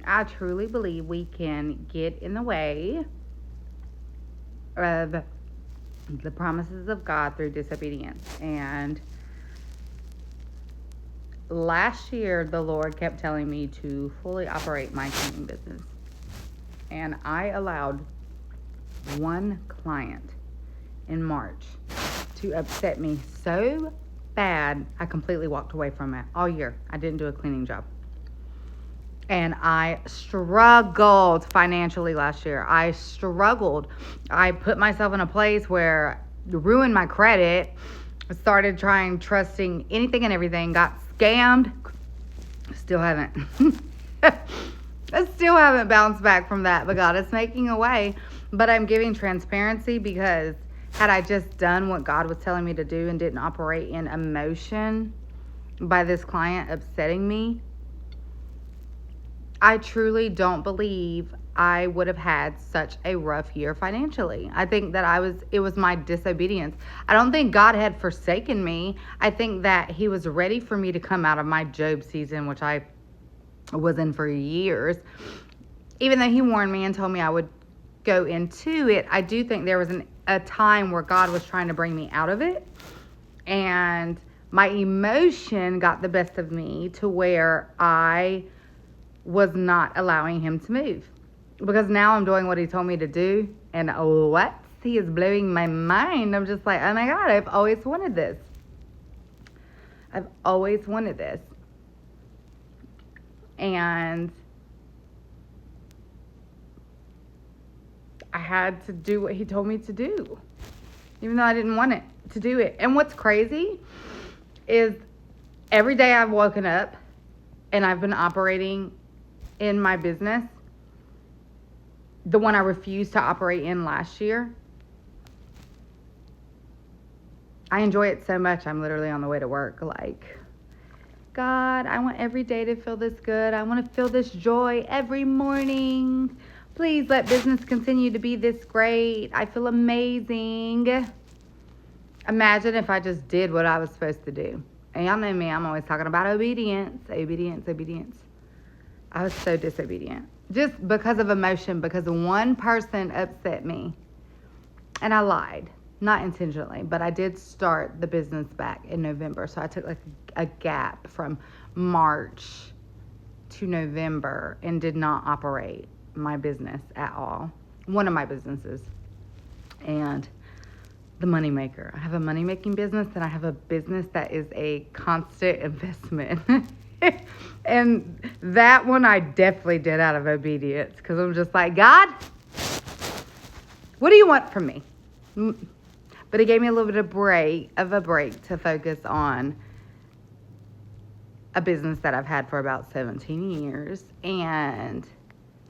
I truly believe we can get in the way of the promises of God through disobedience. And last year, the Lord kept telling me to fully operate my cleaning business. And I allowed one client in March to upset me so bad, I completely walked away from it all year. I didn't do a cleaning job. And I struggled financially last year. I struggled. I put myself in a place where ruined my credit, started trusting anything and everything, got scammed. Still haven't. I still haven't bounced back from that, but God is making a way. But I'm giving transparency because had I just done what God was telling me to do and didn't operate in emotion by this client upsetting me, I truly don't believe I would have had such a rough year financially. I think that it was my disobedience. I don't think God had forsaken me. I think that He was ready for me to come out of my Job season, which I was in for years. Even though He warned me and told me I would go into it, I do think there was a time where God was trying to bring me out of it. And my emotion got the best of me to where I was not allowing Him to move. Because now I'm doing what He told me to do. And what? He is blowing my mind. I'm just like, oh my God, I've always wanted this. I've always wanted this. And I had to do what He told me to do, even though I didn't want it to do it. And what's crazy is every day I've woken up and I've been operating in my business, the one I refused to operate in last year, I enjoy it so much. I'm literally on the way to work like, God, I want every day to feel this good. I want to feel this joy every morning. Please let business continue to be this great. I feel amazing. Imagine if I just did what I was supposed to do. And y'all know me, I'm always talking about obedience. I was so disobedient. Just because of emotion, because one person upset me. And I lied. Not intentionally, but I did start the business back in November. So I took like a gap from March to November and did not operate my business at all. One of my businesses. And the moneymaker. I have a money-making business and I have a business that is a constant investment. And that one I definitely did out of obedience because I'm just like, God, what do you want from me? But He gave me a little bit of a break to focus on a business that I've had for about 17 years. And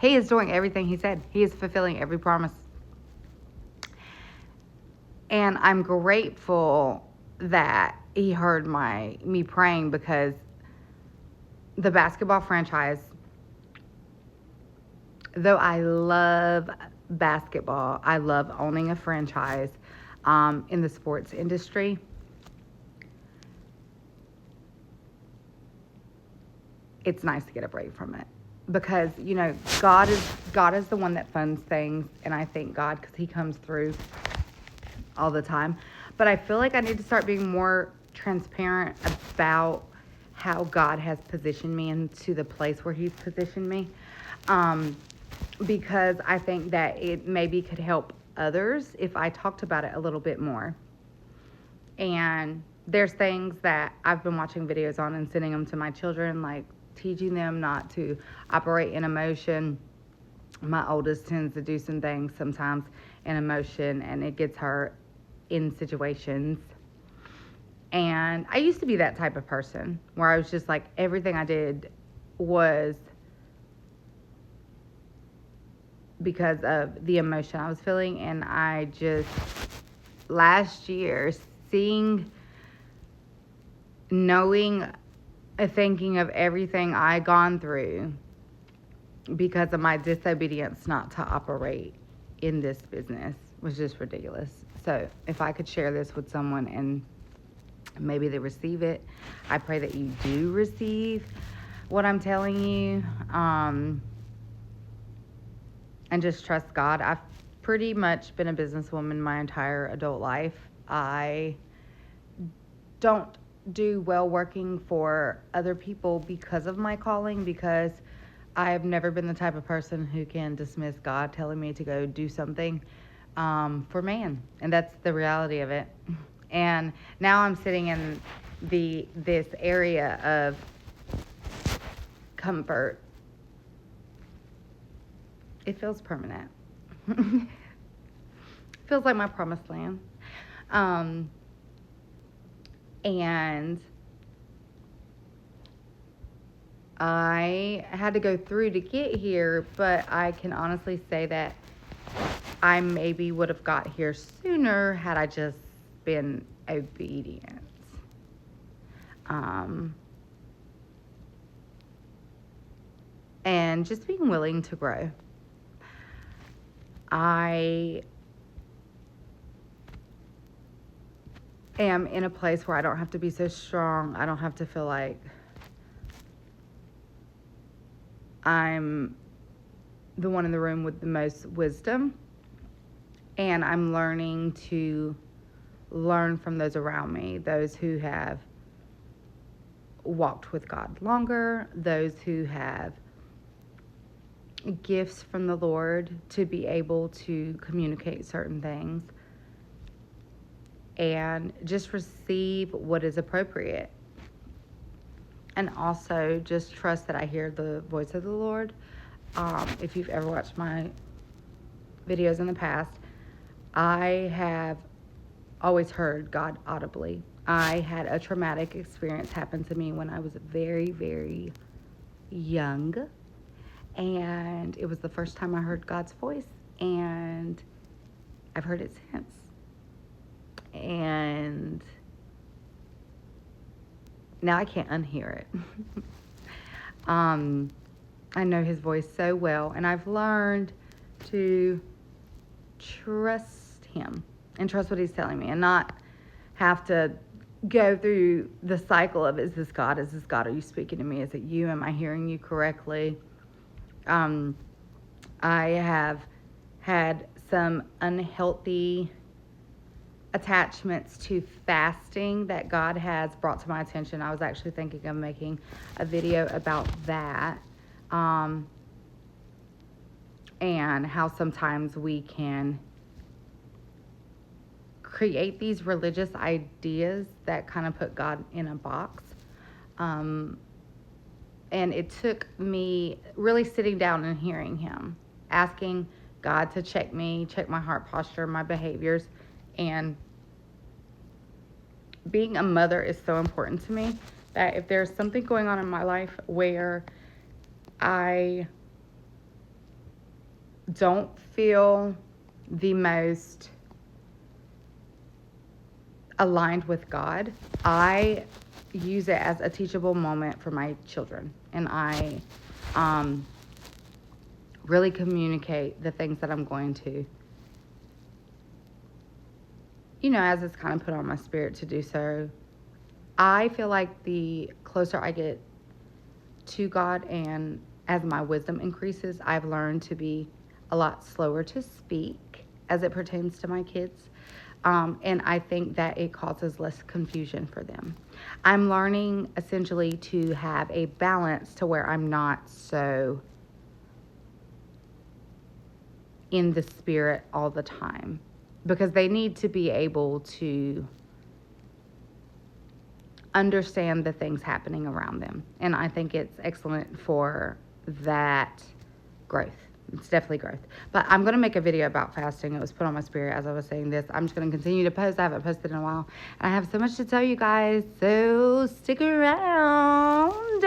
He is doing everything He said. He is fulfilling every promise. And I'm grateful that He heard me praying because the basketball franchise, though I love basketball, I love owning a franchise in the sports industry. It's nice to get a break from it because, you know, God is the one that funds things, and I thank God because He comes through all the time. But I feel like I need to start being more transparent about how God has positioned me into the place where He's positioned me. Because I think that it maybe could help others if I talked about it a little bit more. And there's things that I've been watching videos on and sending them to my children, like teaching them not to operate in emotion. My oldest tends to do some things sometimes in emotion, and it gets her in situations. And I used to be that type of person where I was just like, everything I did was because of the emotion I was feeling. And I just, last year, knowing, thinking of everything I gone through because of my disobedience not to operate in this business was just ridiculous. So if I could share this with someone and maybe they receive it, I pray that you do receive what I'm telling you. and just trust God. I've pretty much been a businesswoman my entire adult life. I don't do well working for other people because of my calling, because I have never been the type of person who can dismiss God telling me to go do something for man. And that's the reality of it. And now I'm sitting in this area of comfort. It feels permanent. Feels like my promised land. And I had to go through to get here, but I can honestly say that I maybe would have got here sooner had I just been obedient. And just being willing to grow. I am in a place where I don't have to be so strong. I don't have to feel like I'm the one in the room with the most wisdom. And I'm learning to learn from those around me, those who have walked with God longer, those who have gifts from the Lord to be able to communicate certain things, and just receive what is appropriate. And also just trust that I hear the voice of the Lord. If you've ever watched my videos in the past, I have always heard God audibly. I had a traumatic experience happen to me when I was very, very young. And it was the first time I heard God's voice. And I've heard it since. And now I can't unhear it. I know his voice so well, and I've learned to trust him and trust what he's telling me, and not have to go through the cycle of, is this God? Is this God? Are you speaking to me? Is it you? Am I hearing you correctly? I have had some unhealthy attachments to fasting that God has brought to my attention. I was actually thinking of making a video about that, and how sometimes we can create these religious ideas that kind of put God in a box. And it took me really sitting down and hearing him, asking God to check me, check my heart posture, my behaviors. And being a mother is so important to me that if there's something going on in my life where I don't feel the most aligned with God, I use it as a teachable moment for my children. And I really communicate the things that I'm going to, as it's kind of put on my spirit to do so. I feel like the closer I get to God, and as my wisdom increases, I've learned to be a lot slower to speak as it pertains to my kids. And I think that it causes less confusion for them. I'm learning essentially to have a balance to where I'm not so in the spirit all the time, because they need to be able to understand the things happening around them. And I think it's excellent for that growth. It's definitely growth. But I'm going to make a video about fasting. It was put on my spirit as I was saying this. I'm just going to continue to post. I haven't posted in a while. And I have so much to tell you guys. So stick around.